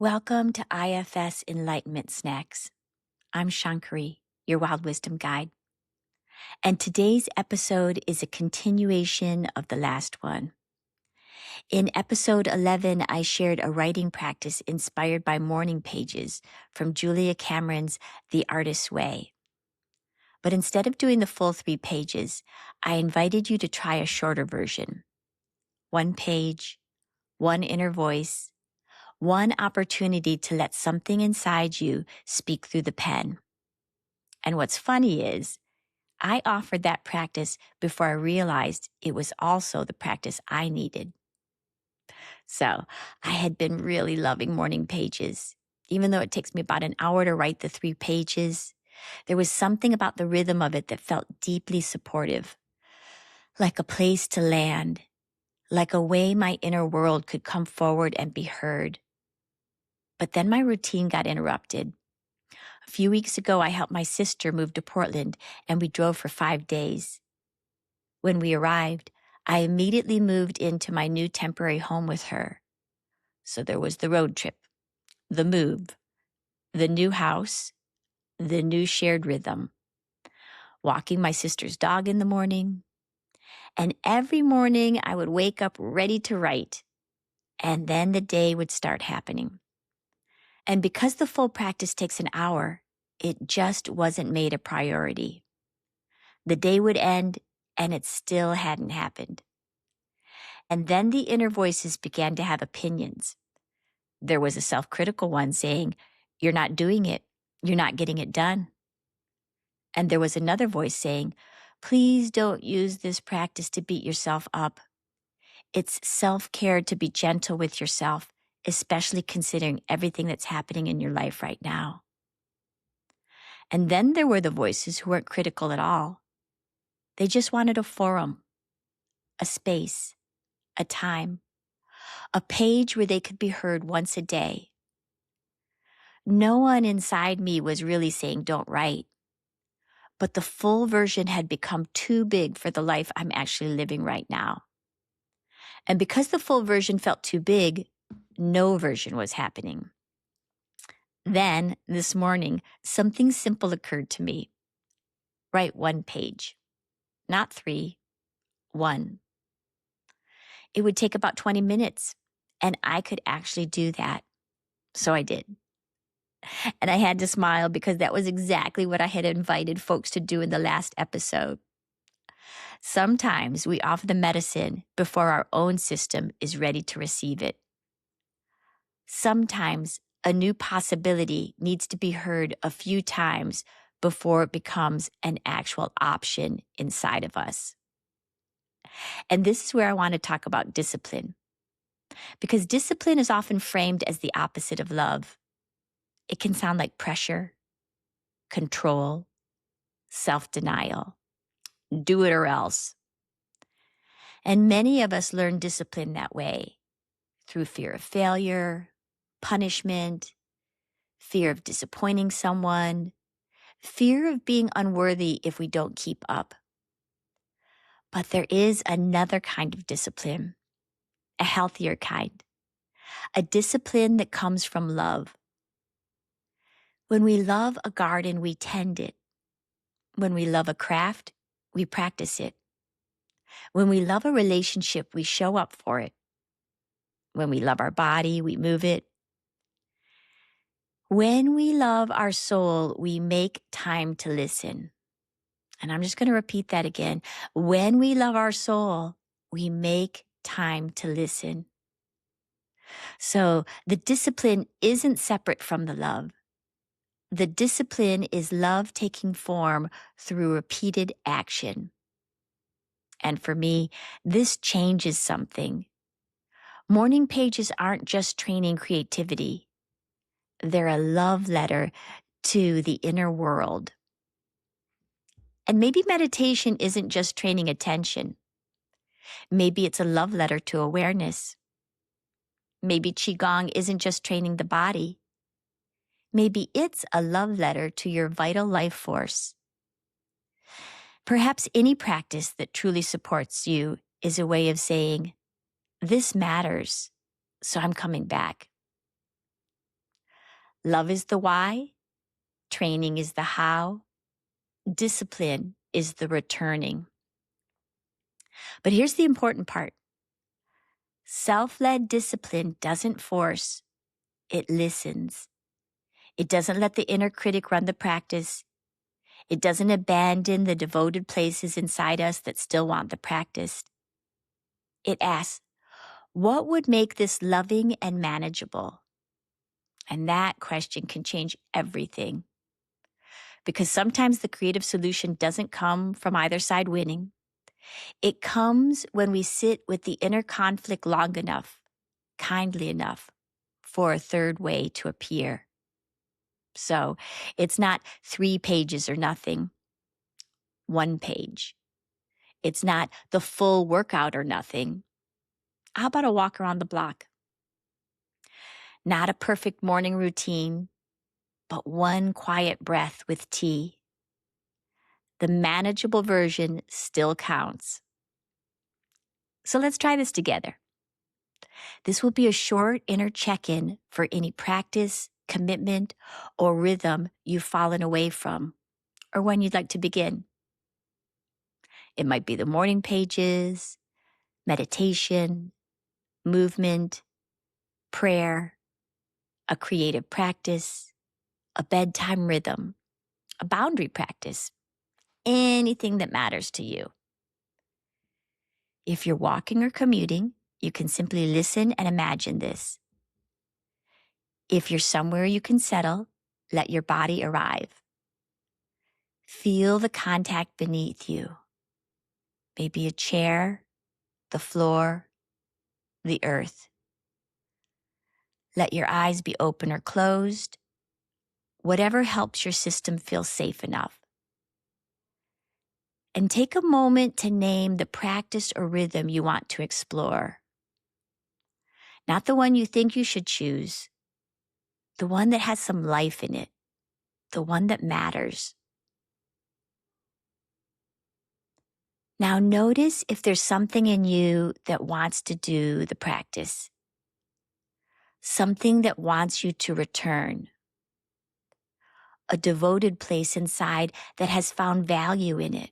Welcome to IFS Enlightenment Snacks. I'm Shankari, your Wild Wisdom Guide. And today's episode is a continuation of the last one. In episode 11, I shared a writing practice inspired by morning pages from Julia Cameron's The Artist's Way. But instead of doing the full 3 pages, I invited you to try a shorter version. 1 page, 1 inner voice, 1 opportunity to let something inside you speak through the pen. And what's funny is, I offered that practice before I realized it was also the practice I needed. So I had been really loving morning pages. Even though it takes me about an hour to write the 3 pages, there was something about the rhythm of it that felt deeply supportive, like a place to land, like a way my inner world could come forward and be heard. But then my routine got interrupted. A few weeks ago, I helped my sister move to Portland, and we drove for 5 days. When we arrived, I immediately moved into my new temporary home with her. So there was the road trip, the move, the new house, the new shared rhythm, walking my sister's dog in the morning. And every morning I would wake up ready to write, and then the day would start happening. And because the full practice takes an hour, it just wasn't made a priority. The day would end, and it still hadn't happened. And then the inner voices began to have opinions. There was a self-critical one saying, "You're not doing it. You're not getting it done." And there was another voice saying, "Please don't use this practice to beat yourself up. It's self-care to be gentle with yourself, especially considering everything that's happening in your life right now." And then there were the voices who weren't critical at all. They just wanted a forum, a space, a time, a page where they could be heard once a day. No one inside me was really saying, "Don't write." But the full version had become too big for the life I'm actually living right now. And because the full version felt too big, no version was happening. Then, this morning, something simple occurred to me. Write 1 page. Not 3, 1. It would take about 20 minutes, and I could actually do that. So I did. And I had to smile because that was exactly what I had invited folks to do in the last episode. Sometimes we offer the medicine before our own system is ready to receive it. Sometimes a new possibility needs to be heard a few times before it becomes an actual option inside of us. And this is where I want to talk about discipline. Because discipline is often framed as the opposite of love. It can sound like pressure, control, self-denial. Do it or else. And many of us learn discipline that way, through fear of failure, punishment, fear of disappointing someone, fear of being unworthy if we don't keep up. But there is another kind of discipline, a healthier kind, a discipline that comes from love. When we love a garden, we tend it. When we love a craft, we practice it. When we love a relationship, we show up for it. When we love our body, we move it. When we love our soul, we make time to listen. And I'm just going to repeat that again. When we love our soul, we make time to listen. So the discipline isn't separate from the love. The discipline is love taking form through repeated action. And for me, this changes something. Morning pages aren't just training creativity. They're a love letter to the inner world. And maybe meditation isn't just training attention. Maybe it's a love letter to awareness. Maybe Qigong isn't just training the body. Maybe it's a love letter to your vital life force. Perhaps any practice that truly supports you is a way of saying, "This matters, so I'm coming back." Love is the why, training is the how, discipline is the returning. But here's the important part. Self-led discipline doesn't force, it listens. It doesn't let the inner critic run the practice. It doesn't abandon the devoted places inside us that still want the practice. It asks, what would make this loving and manageable? And that question can change everything. Because sometimes the creative solution doesn't come from either side winning. It comes when we sit with the inner conflict long enough, kindly enough, for a third way to appear. So it's not 3 pages or nothing, 1 page. It's not the full workout or nothing. How about a walk around the block? Not a perfect morning routine, but one quiet breath with tea. The manageable version still counts. So let's try this together. This will be a short inner check-in for any practice, commitment, or rhythm you've fallen away from, or when you'd like to begin. It might be the morning pages, meditation, movement, prayer, a creative practice, a bedtime rhythm, a boundary practice, anything that matters to you. If you're walking or commuting, you can simply listen and imagine this. If you're somewhere you can settle, let your body arrive. Feel the contact beneath you. Maybe a chair, the floor, the earth. Let your eyes be open or closed, whatever helps your system feel safe enough. And take a moment to name the practice or rhythm you want to explore. Not the one you think you should choose, the one that has some life in it, the one that matters. Now notice if there's something in you that wants to do the practice, something that wants you to return, a devoted place inside that has found value in it,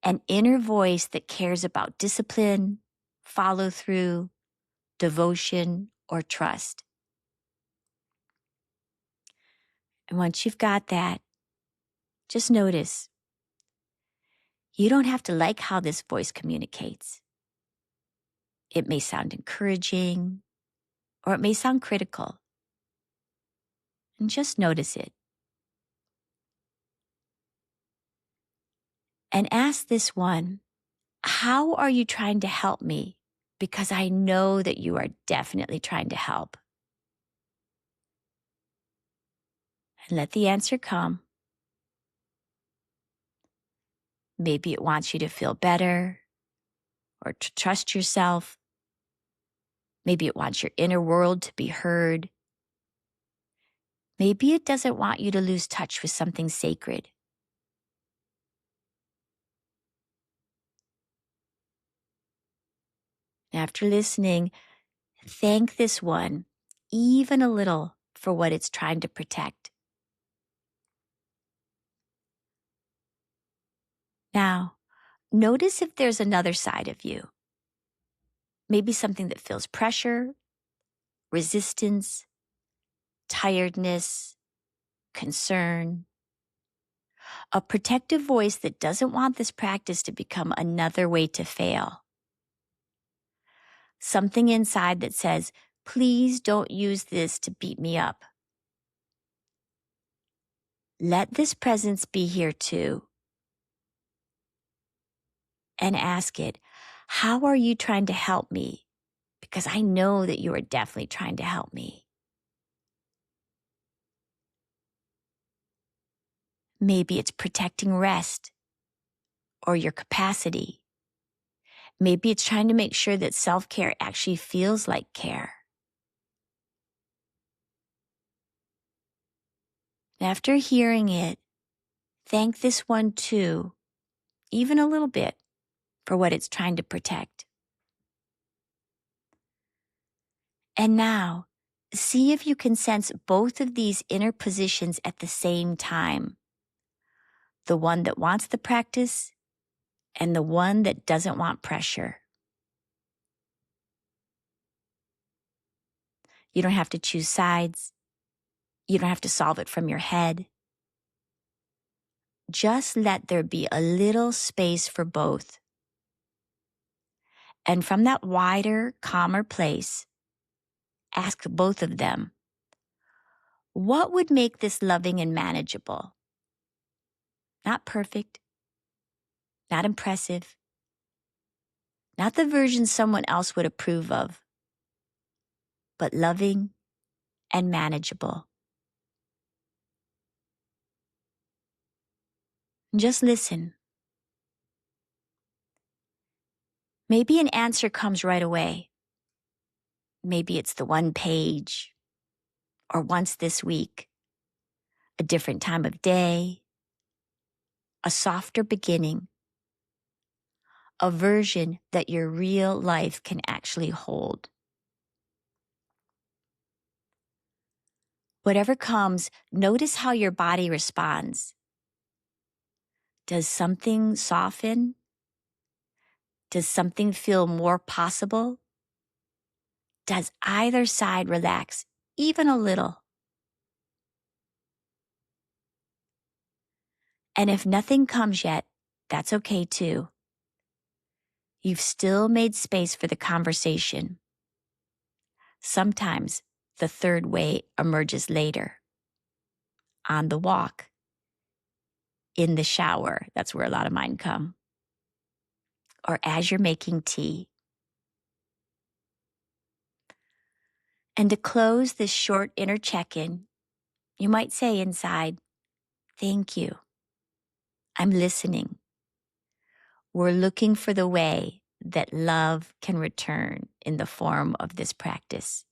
an inner voice that cares about discipline, follow through, devotion, or trust. And once you've got that, just notice. You don't have to like how this voice communicates. It may sound encouraging, or it may sound critical. And just notice it. And ask this one, how are you trying to help me? Because I know that you are definitely trying to help. And let the answer come. Maybe it wants you to feel better or to trust yourself. Maybe it wants your inner world to be heard. Maybe it doesn't want you to lose touch with something sacred. After listening, thank this one, even a little, for what it's trying to protect. Now, notice if there's another side of you. Maybe something that feels pressure, resistance, tiredness, concern. A protective voice that doesn't want this practice to become another way to fail. Something inside that says, please don't use this to beat me up. Let this presence be here too. And ask it, how are you trying to help me? Because I know that you are definitely trying to help me. Maybe it's protecting rest or your capacity. Maybe it's trying to make sure that self-care actually feels like care. After hearing it, thank this one too, even a little bit, for what it's trying to protect. And now, See if you can sense both of these inner positions at the same time. The one that wants the practice and the one that doesn't want pressure. You don't have to choose sides. You don't have to solve it from your head. Just let there be a little space for both. And from that wider, calmer place, ask both of them, what would make this loving and manageable? Not perfect, not impressive, not the version someone else would approve of, but loving and manageable. Just listen. Maybe an answer comes right away. Maybe it's the one page, or once this week, a different time of day, a softer beginning, a version that your real life can actually hold. Whatever comes, notice how your body responds. Does something soften? Does something feel more possible? Does either side relax even a little? And if nothing comes yet, that's okay too. You've still made space for the conversation. Sometimes the third way emerges later. On the walk, in the shower, that's where a lot of mine come, or as you're making tea. And to close this short inner check-in, you might say inside, thank you. I'm listening. We're looking for the way that love can return in the form of this practice.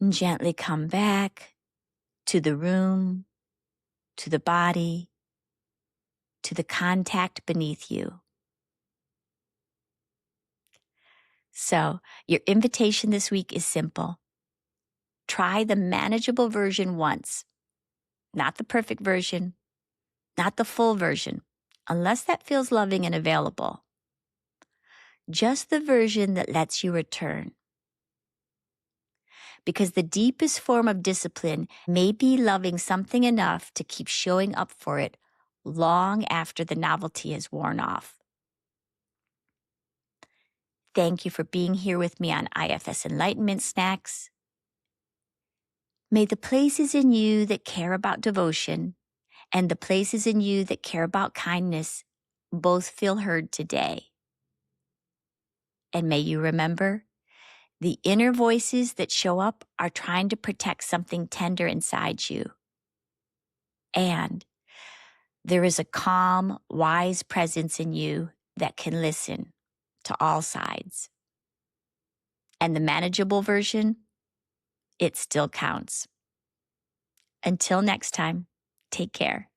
And gently come back to the room, to the body, to the contact beneath you. So, your invitation this week is simple. Try the manageable version once, not the perfect version, not the full version, unless that feels loving and available. Just the version that lets you return. Because the deepest form of discipline may be loving something enough to keep showing up for it long after the novelty has worn off. Thank you for being here with me on IFS Enlightenment Snacks. May the places in you that care about devotion and the places in you that care about kindness both feel heard today. And may you remember, the inner voices that show up are trying to protect something tender inside you. And there is a calm, wise presence in you that can listen to all sides. And the manageable version, it still counts. Until next time, take care.